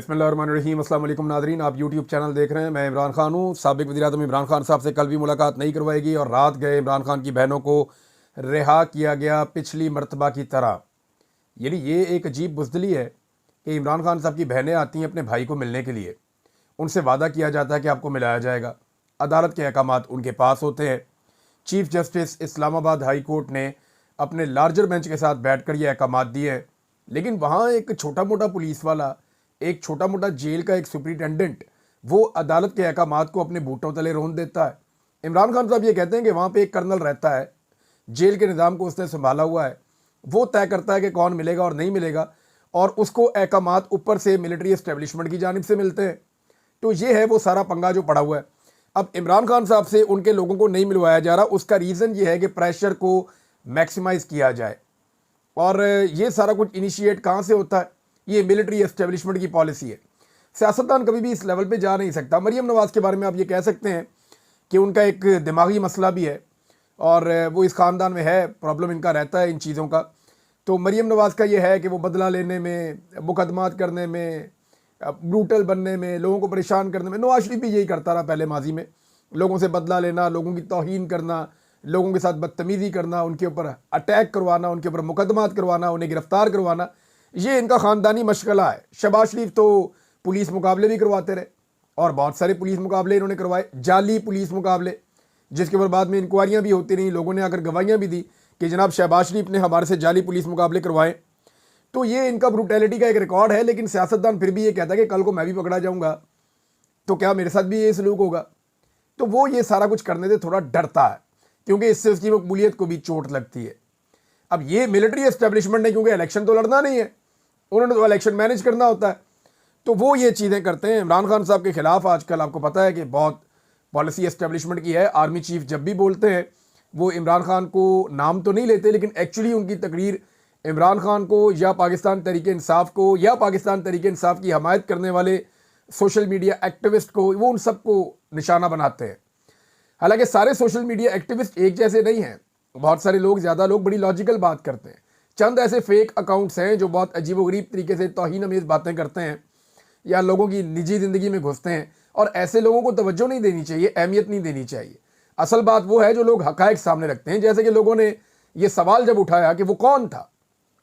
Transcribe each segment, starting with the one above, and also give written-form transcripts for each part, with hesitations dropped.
बिस्मिल्लाहिर्रहमानिर्रहीम। अस्सलाम वालेकुम नाज़रीन, आप यूट्यूब चैनल देख रहे हैं। मैं इमरान खान हूँ। साबिक़ वज़ीर-ए-आज़म इमरान खान साहब से कल भी मुलाकात नहीं करवाएगी और रात गए इमरान खान की बहनों को रिहा किया गया पिछली मरतबा की तरह। यानी ये एक अजीब बुज़दिली है कि इमरान खान साहब की बहनें आती हैं अपने भाई को मिलने के लिए, उनसे वादा किया जाता है कि आपको मिलाया जाएगा। अदालत के अहकामात उनके पास होते हैं। Chief justice Islamabad high court ने अपने लार्जर बेंच के साथ बैठकर ये अहकामात दिए हैं, लेकिन वहाँ एक छोटा मोटा पुलिस वाला, एक छोटा मोटा जेल का एक सुपरिटेंडेंट, वो अदालत के अहकामात को अपने बूटों तले रोंद देता है। इमरान खान साहब ये कहते हैं कि वहाँ पे एक कर्नल रहता है, जेल के निज़ाम को उसने संभाला हुआ है, वो तय करता है कि कौन मिलेगा और नहीं मिलेगा, और उसको अहकामात ऊपर से मिलिट्री एस्टेब्लिशमेंट की जानिब से मिलते हैं। तो ये है वो सारा पंगा जो पड़ा हुआ है। अब इमरान खान साहब से उनके लोगों को नहीं मिलवाया जा रहा, उसका रीज़न ये है कि प्रेशर को मैक्सिमाइज़ किया जाए। और ये सारा कुछ इनिशिएट कहाँ से होता है? ये मिलिट्री एस्टेब्लिशमेंट की पॉलिसी है। सियासतदान कभी भी इस लेवल पे जा नहीं सकता। मरीम नवाज़ के बारे में आप ये कह सकते हैं कि उनका एक दिमागी मसला भी है और वो इस ख़ानदान में है, प्रॉब्लम इनका रहता है इन चीज़ों का। तो मरीम नवाज़ का ये है कि वो बदला लेने में, मुकदमात करने में, ब्रूटल बनने में, लोगों को परेशान करने में। नवाज शरीफ भी यही करता रहा पहले माजी में, लोगों से बदला लेना, लोगों की तौहीन करना, लोगों के साथ बदतमीज़ी करना, उनके ऊपर अटैक करवाना, उनके ऊपर मुकदमात करवाना, उन्हें गिरफ्तार करवाना, ये इनका ख़ानदानी मशगला है। शहबाज शरीफ तो पुलिस मुकाबले भी करवाते रहे और बहुत सारे पुलिस मुकाबले इन्होंने करवाए, जाली पुलिस मुकाबले, जिसके ऊपर बाद में इंक्वायरियाँ भी होती रहीं, लोगों ने आकर गवाहियाँ भी दी कि जनाब शहबाज शरीफ ने हमारे से जाली पुलिस मुकाबले करवाए। तो ये इनका ब्रूटैलिटी का एक रिकॉर्ड है। लेकिन सियासतदान फिर भी ये कहता है कि कल को मैं भी पकड़ा जाऊँगा तो क्या मेरे साथ भी ये सलूक होगा? तो वो ये सारा कुछ करने से थोड़ा डरता है, क्योंकि इससे उसकी मकबूलियत को भी चोट लगती है। अब ये मिलिट्री एस्टेब्लिशमेंट ने, क्योंकि इलेक्शन तो लड़ना नहीं है, उन्होंने तो इलेक्शन मैनेज करना होता है, तो वो ये चीज़ें करते हैं। इमरान खान साहब के ख़िलाफ़ आजकल आपको पता है कि बहुत पॉलिसी एस्टेब्लिशमेंट की है। आर्मी चीफ जब भी बोलते हैं वो इमरान खान को नाम तो नहीं लेते, लेकिन एक्चुअली उनकी तकरीर इमरान खान को या पाकिस्तान तहरीक इंसाफ को या पाकिस्तान तहरीक इंसाफ की हमायत करने वाले सोशल मीडिया एक्टिविस्ट को, वो उन सबको निशाना बनाते हैं। हालांकि सारे सोशल मीडिया एक्टिविस्ट एक जैसे नहीं हैं। बहुत सारे लोग, ज़्यादा लोग बड़ी लॉजिकल बात करते हैं। चंद ऐसे फेक अकाउंट्स हैं जो बहुत अजीबोगरीब तरीके से तौहीन अमेज़ बातें करते हैं या लोगों की निजी ज़िंदगी में घुसते हैं, और ऐसे लोगों को तवज्जो नहीं देनी चाहिए, अहमियत नहीं देनी चाहिए। असल बात वो है जो लोग हक़ाइक़ सामने रखते हैं। जैसे कि लोगों ने ये सवाल जब उठाया कि वो कौन था,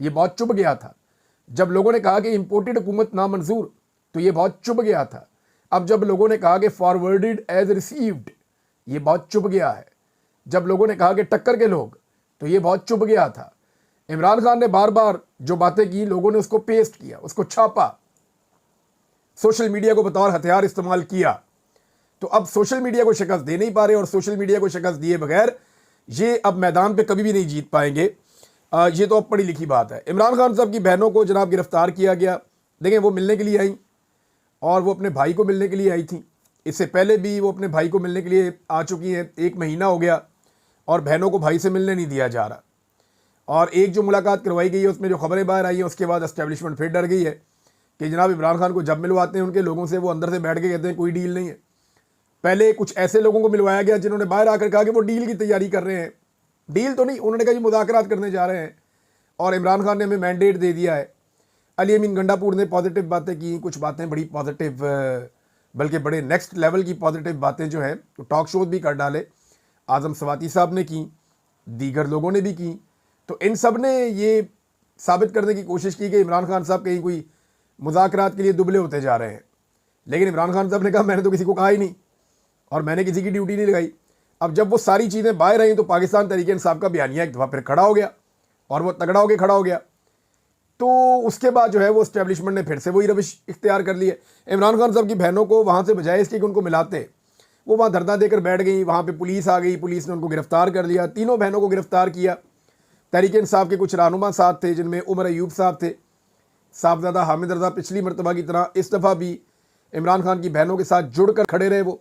ये बहुत चुभ गया था। जब लोगों ने कहा कि इम्पोर्टेड हुकूमत नामंजूर, तो ये बहुत चुभ गया था। अब जब लोगों ने कहा कि फॉरवर्डेड एज रिसीव्ड, ये बहुत चुभ गया है। जब लोगों ने कहा कि टक्कर के लोग, तो ये बहुत चुभ गया था। इमरान खान ने बार बार जो बातें की, लोगों ने उसको पेस्ट किया, उसको छापा, सोशल मीडिया को बतौर हथियार इस्तेमाल किया। तो अब सोशल मीडिया को शिकस्त दे नहीं पा रहे, और सोशल मीडिया को शिकस्त दिए बगैर ये अब मैदान पे कभी भी नहीं जीत पाएंगे। ये तो अब पढ़ी लिखी बात है। इमरान खान साहब की बहनों को जनाब गिरफ्तार किया गया। देखें, वो मिलने के लिए आई और वो अपने भाई को मिलने के लिए आई थी। इससे पहले भी वो अपने भाई को मिलने के लिए आ चुकी हैं। 1 महीना हो गया और बहनों को भाई से मिलने नहीं दिया जा रहा। और एक जो मुलाकात करवाई गई है उसमें जो खबरें बाहर आई हैं, उसके बाद एस्टेब्लिशमेंट फिर डर गई है कि जनाब इमरान खान को जब मिलवाते हैं उनके लोगों से, वो अंदर से बैठ के कहते हैं कोई डील नहीं है। पहले कुछ ऐसे लोगों को मिलवाया गया जिन्होंने बाहर आकर कहा कि वो डील की तैयारी कर रहे हैं। डील तो नहीं, उन्होंने कहा जी मुज़ाकरात करने जा रहे हैं और इमरान खान ने हमें मैंडेट दे दिया है। अली अमीन गंडापुर ने पॉजिटिव बातें की, कुछ बातें बड़ी पॉजिटिव, बल्कि बड़े नेक्स्ट लेवल की पॉजिटिव बातें जो हैं तो टॉक शोज भी कर डाले। आज़म सवाती साहब ने की, दीगर लोगों ने भी की। तो इन सब ने ये साबित करने की कोशिश की कि इमरान खान साहब कहीं कोई मुज़ाकरात के लिए दुबले होते जा रहे हैं। लेकिन इमरान खान साहब ने कहा मैंने तो किसी को कहा ही नहीं और मैंने किसी की ड्यूटी नहीं लगाई। अब जब वो सारी चीज़ें बाहर आई तो पाकिस्तान तहरीक इंसाफ का बयानिया एक दफ़ा फिर खड़ा हो गया और वो तगड़ा होकर खड़ा हो गया। तो उसके बाद जो है वो एस्टेब्लिशमेंट ने फिर से वही रविश इख्तियार कर ली है। इमरान खान साहब की बहनों को वहाँ से बजाय इसके कि उनको मिलाते, वो वहाँ धरना देकर बैठ गई। वहाँ पे पुलिस आ गई, पुलिस ने उनको गिरफ्तार कर लिया। तीनों बहनों को गिरफ्तार किया। तहरीक इंसाफ के कुछ रहनुमा साथ थे, जिनमें उमर अयूब साहब थे, साहबजादा हामिद रज़ा पिछली मरतबा की तरह इस दफ़ा भी इमरान खान की बहनों के साथ जुड़ कर खड़े रहे वो।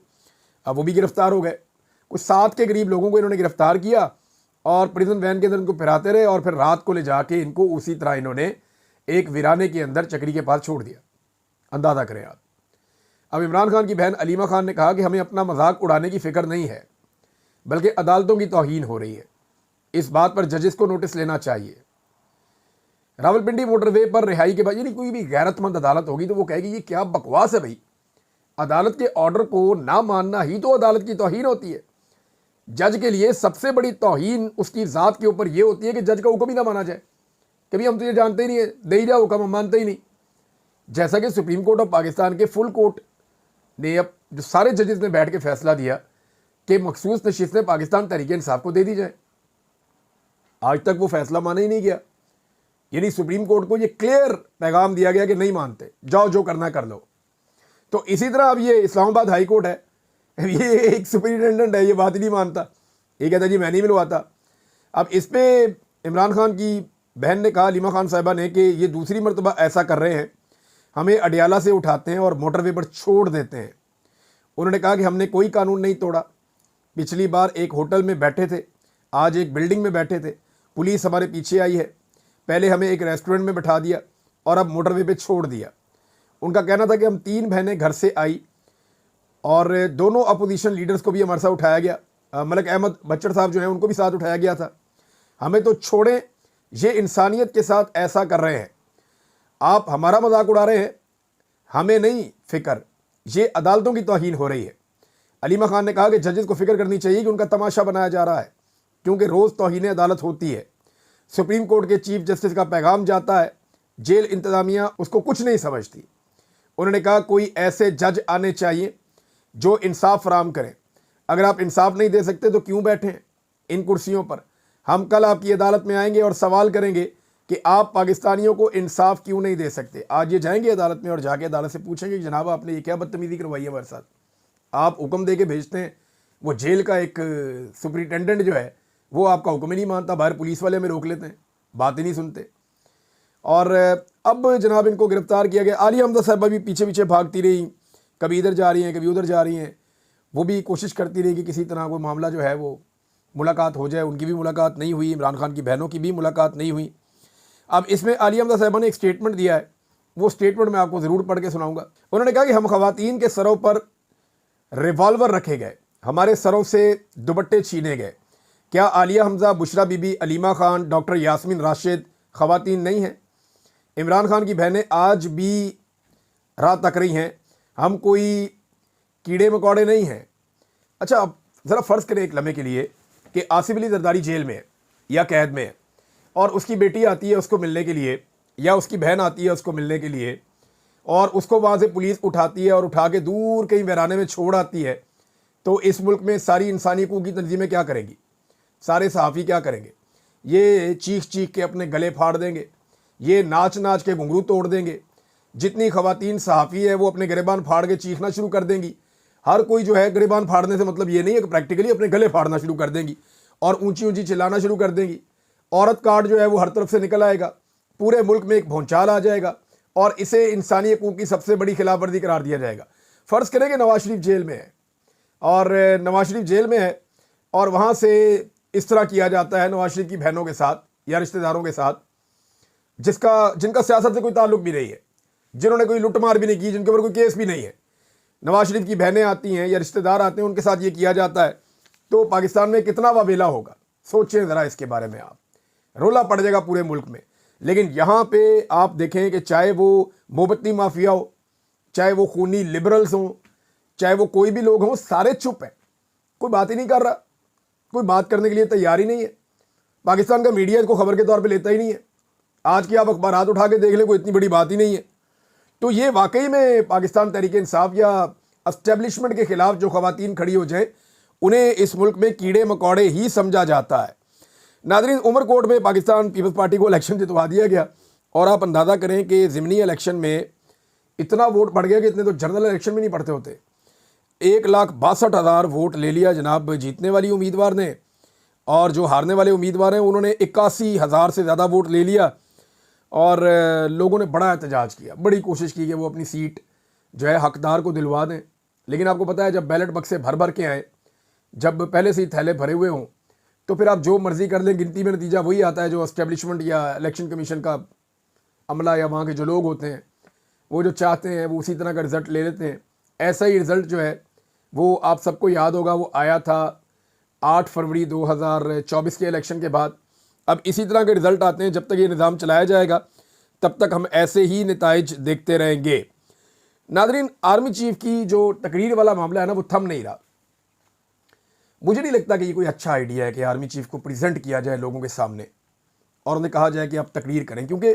अब वो भी गिरफ्तार हो गए। कुछ 7 के करीब लोगों को इन्होंने गिरफ्तार किया और प्रिजन वैन के अंदर इनको फिराते रहे और फिर रात को ले जाके इनको उसी तरह इन्होंने एक वीराने के अंदर चक्री के पास छोड़ दिया। अंदाज़ा करें आप। अब इमरान खान की बहन अलीमा खान ने कहा कि हमें अपना मजाक उड़ाने की फ़िक्र नहीं है, बल्कि अदालतों की तौहीन हो रही है। इस बात पर जजेस को नोटिस लेना चाहिए। रावलपिंडी मोटरवे पर रिहाई के बाद, यानी कोई भी गैरतमंद अदालत होगी तो वो कहेगी ये क्या बकवास है भाई, अदालत के ऑर्डर को ना मानना ही तो अदालत की तौहीन होती है। जज के लिए सबसे बड़ी तौहीन उसकी ज़ात के ऊपर यह होती है कि जज का हुक्म ही ना माना जाए। कभी हम तो ये जानते ही नहीं है, दे ही जाओ हुक्म, हम मानते ही नहीं। जैसा कि सुप्रीम कोर्ट ऑफ पाकिस्तान के फुल कोर्ट ने अब जो सारे जजेस ने बैठ के फैसला दिया कि मखसूस नशिस्तें पाकिस्तान तहरीक इंसाफ को दे दी जाए, आज तक वो फैसला माना ही नहीं गया। यानी सुप्रीम कोर्ट को ये क्लियर पैगाम दिया गया कि नहीं मानते, जाओ जो करना कर लो। तो इसी तरह अब ये इस्लामाबाद हाई कोर्ट है, ये एक सुपरिटेंडेंट है, ये बात ही नहीं मानता, ये कहता जी मैं नहीं मिलवाता। अब इस पर इमरान खान की बहन ने कहा, अलीमा खान साहिबा ने, कि ये दूसरी मरतबा ऐसा कर रहे हैं, हमें अडियाला से उठाते हैं और मोटरवे पर छोड़ देते हैं। उन्होंने कहा कि हमने कोई कानून नहीं तोड़ा, पिछली बार एक होटल में बैठे थे, आज एक बिल्डिंग में बैठे थे, पुलिस हमारे पीछे आई है, पहले हमें एक रेस्टोरेंट में बैठा दिया और अब मोटरवे पे छोड़ दिया। उनका कहना था कि हम 3 बहनें घर से आई और दोनों अपोजिशन लीडर्स को भी हमारे साथ उठाया गया, मलक अहमद बच्चर साहब जो हैं उनको भी साथ उठाया गया था। हमें तो छोड़ें, ये इंसानियत के साथ ऐसा कर रहे हैं, आप हमारा मजाक उड़ा रहे हैं, हमें नहीं फिक्र, ये अदालतों की तौहीन हो रही है। अलीमा खान ने कहा कि जजेस को फिक्र करनी चाहिए कि उनका तमाशा बनाया जा रहा है, क्योंकि रोज़ तौहीन अदालत होती है। सुप्रीम कोर्ट के चीफ जस्टिस का पैगाम जाता है, जेल इंतज़ामिया उसको कुछ नहीं समझती। उन्होंने कहा कोई ऐसे जज आने चाहिए जो इंसाफ फराम करें, अगर आप इंसाफ नहीं दे सकते तो क्यों बैठें इन कुर्सियों पर। हम कल आपकी अदालत में आएंगे और सवाल करेंगे कि आप पाकिस्तानियों को इंसाफ क्यों नहीं दे सकते। आज ये जाएंगे अदालत में और जाके अदालत से पूछेंगे कि जनाब आपने ये क्या बदतमीज़ी करवाई है हमारे साथ, आप हुक्म दे के भेजते हैं, वो जेल का एक सुपरिटेंडेंट जो है वो आपका हुक्म ही नहीं मानता, बाहर पुलिस वाले हमें रोक लेते हैं, बात ही नहीं सुनते। और अब जनाब इनको गिरफ्तार किया गया। आलिया हमजा साहिबा भी पीछे पीछे भागती रही, कभी इधर जा रही हैं कभी उधर जा रही हैं, वो भी कोशिश करती रही कि किसी तरह कोई मामला जो है वो मुलाकात हो जाए। उनकी भी मुलाकात नहीं हुई, इमरान खान की बहनों की भी मुलाकात नहीं हुई। अब इसमें आलिया हमजा साहिबा ने एक स्टेटमेंट दिया है, वो स्टेटमेंट मैं आपको ज़रूर पढ़ के सुनाऊंगा। उन्होंने कहा कि हम ख़वातीन के सरों पर रिवॉल्वर रखे गए, हमारे सरों से दुपट्टे छीने गए, क्या आलिया हमजा, बुशरा बीबी, अलीमा खान, डॉक्टर यास्मीन राशिद ख़वातीन नहीं हैं? इमरान खान की बहनें आज भी राह तक रही हैं, हम कोई कीड़े मकोड़े नहीं हैं। अच्छा, अब ज़रा फ़र्ज़ करें एक लम्हे के लिए कि आसिफ अली जरदारी जेल में है या कैद में है और उसकी बेटी आती है उसको मिलने के लिए, या उसकी बहन आती है उसको मिलने के लिए, और उसको वहाँ से पुलिस उठाती है और उठा के दूर कहीं वीराने में छोड़ आती है, तो इस मुल्क में सारी इंसानी हकूक़ की तंजीमें क्या करेंगी, सारे सहाफ़ी क्या करेंगे? ये चीख चीख के अपने गले फाड़ देंगे, ये नाच नाच के घुंघरू तोड़ देंगे। जितनी ख़वातीन सहाफ़ी है वो अपने गिरेबान फाड़ के चीखना शुरू कर देंगी। हर कोई जो है गिरेबान फाड़ने से मतलब ये नहीं है कि प्रैक्टिकली अपने गले फाड़ना शुरू कर देंगी और ऊंची ऊंची चिल्लाना शुरू कर देंगी। औरत कार्ड जो है वो हर तरफ से निकल आएगा, पूरे मुल्क में एक भौचाल आ जाएगा और इसे इंसानी हकूक़ की सबसे बड़ी खिलाफ वर्जी करार दिया जाएगा। फ़र्ज़ करें कि नवाज शरीफ जेल में है और नवाज शरीफ जेल में है और वहाँ से इस तरह किया जाता है नवाज शरीफ की बहनों के साथ या रिश्तेदारों के साथ जिनका सियासत से कोई ताल्लुक भी नहीं है, जिन्होंने कोई लुटमार भी नहीं की, जिनके ऊपर कोई केस भी नहीं है। नवाज शरीफ की बहनें आती हैं या रिश्तेदार आते हैं, उनके साथ ये किया जाता है, तो पाकिस्तान में कितना वावेला होगा, सोचें ज़रा इसके बारे में आप। रोला पड़ जाएगा पूरे मुल्क में। लेकिन यहाँ पे आप देखें कि चाहे वो मोमबत्ती माफिया हो, चाहे वो खूनी लिबरल्स हों, चाहे वो कोई भी लोग हों, सारे चुप हैं, कोई बात ही नहीं कर रहा, कोई बात करने के लिए तैयार ही नहीं है। पाकिस्तान का मीडिया इसको खबर के तौर पे लेता ही नहीं है। आज की आप अखबारात उठा के देख लें, कोई इतनी बड़ी बात ही नहीं है। तो ये वाकई में पाकिस्तान तहरीक इंसाफ या एस्टेब्लिशमेंट के ख़िलाफ़ जो ख़वातीन खड़ी हो जाए, उन्हें इस मुल्क में कीड़े मकोड़े ही समझा जाता है। नाज़रीन, उमरकोट में पाकिस्तान पीपल्स पार्टी को इलेक्शन जितवा दिया गया और आप अंदाज़ा करें कि ज़िमनी इलेक्शन में इतना वोट पड़ गया कि इतने तो जनरल इलेक्शन में नहीं पड़ते होते। 1,62,000 वोट ले लिया जनाब जीतने वाली उम्मीदवार ने, और जो हारने वाले उम्मीदवार हैं उन्होंने 81,000 से ज़्यादा वोट ले लिया। और लोगों ने बड़ा एहतजाज किया, बड़ी कोशिश की कि वो अपनी सीट जो है हकदार को दिलवा दें। लेकिन आपको पता है, जब बैलेट बक्से भर भर के आए, जब पहले से ही थैले भरे हुए हों, तो फिर आप जो मर्ज़ी कर लें, गिनती में नतीजा वही आता है जो एस्टेब्लिशमेंट या इलेक्शन कमीशन का अमला या वहाँ के जो लोग होते हैं वो जो चाहते हैं वो उसी तरह का रिज़ल्ट ले लेते हैं। ऐसा ही रिज़ल्ट जो है वो आप सबको याद होगा, वो आया था 8 फरवरी 2024 के इलेक्शन के बाद। अब इसी तरह के रिजल्ट आते हैं। जब तक ये निज़ाम चलाया जाएगा तब तक हम ऐसे ही नताइज देखते रहेंगे। नादरीन, आर्मी चीफ की जो तकरीर वाला मामला है ना, वो थम नहीं रहा। मुझे नहीं लगता कि ये कोई अच्छा आइडिया है कि आर्मी चीफ को प्रेजेंट किया जाए लोगों के सामने और उन्हें कहा जाए कि आप तकरीर करें, क्योंकि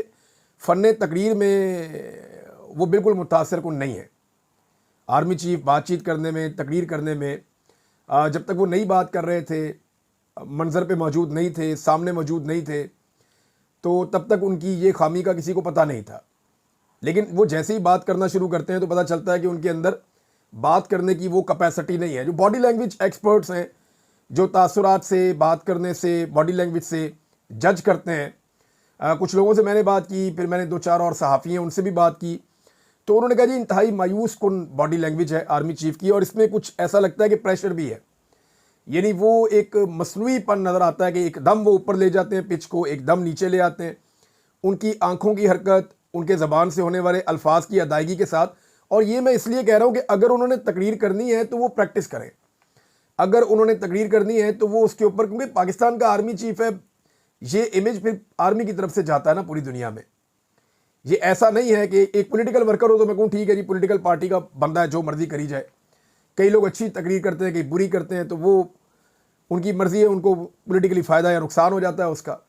फ़न तकरीर में वो बिल्कुल मुतासर कुन नहीं है। आर्मी चीफ बातचीत करने में, तकरीर करने में, जब तक वो नई बात कर रहे थे, मंजर पे मौजूद नहीं थे, सामने मौजूद नहीं थे, तो तब तक उनकी ये खामी का किसी को पता नहीं था। लेकिन वो जैसे ही बात करना शुरू करते हैं तो पता चलता है कि उनके अंदर बात करने की वो कैपेसिटी नहीं है। जो बॉडी लैंग्वेज एक्सपर्ट्स हैं, जो तासुरात से, बात करने से, बॉडी लैंग्वेज से जज करते हैं, कुछ लोगों से मैंने बात की, फिर मैंने 2-4 और सहाफ़ी हैं उनसे भी बात की, तो उन्होंने कहा जी इंतहाई मायूस कुन बॉडी लैंग्वेज है आर्मी चीफ की, और इसमें कुछ ऐसा लगता है कि प्रेशर भी है। यानी वो एक मसनूईपन नज़र आता है कि एकदम वो ऊपर ले जाते हैं पिच को, एकदम नीचे ले आते हैं। उनकी आंखों की हरकत, उनके ज़बान से होने वाले अल्फाज की अदायगी के साथ। और ये मैं इसलिए कह रहा हूँ कि अगर उन्होंने तकरीर करनी है तो वो प्रैक्टिस करें। अगर उन्होंने तकरीर करनी है तो वो उसके ऊपर, क्योंकि पाकिस्तान का आर्मी चीफ है, ये इमेज फिर आर्मी की तरफ से जाता है ना पूरी दुनिया में। ये ऐसा नहीं है कि एक पॉलिटिकल वर्कर हो तो मैं कहूँ ठीक है जी, पॉलिटिकल पार्टी का बंदा है, जो मर्जी करी जाए। कई लोग अच्छी तकरीर करते हैं, कई बुरी करते हैं, तो वो उनकी मर्जी है, उनको पॉलिटिकली फ़ायदा या नुकसान हो जाता है उसका।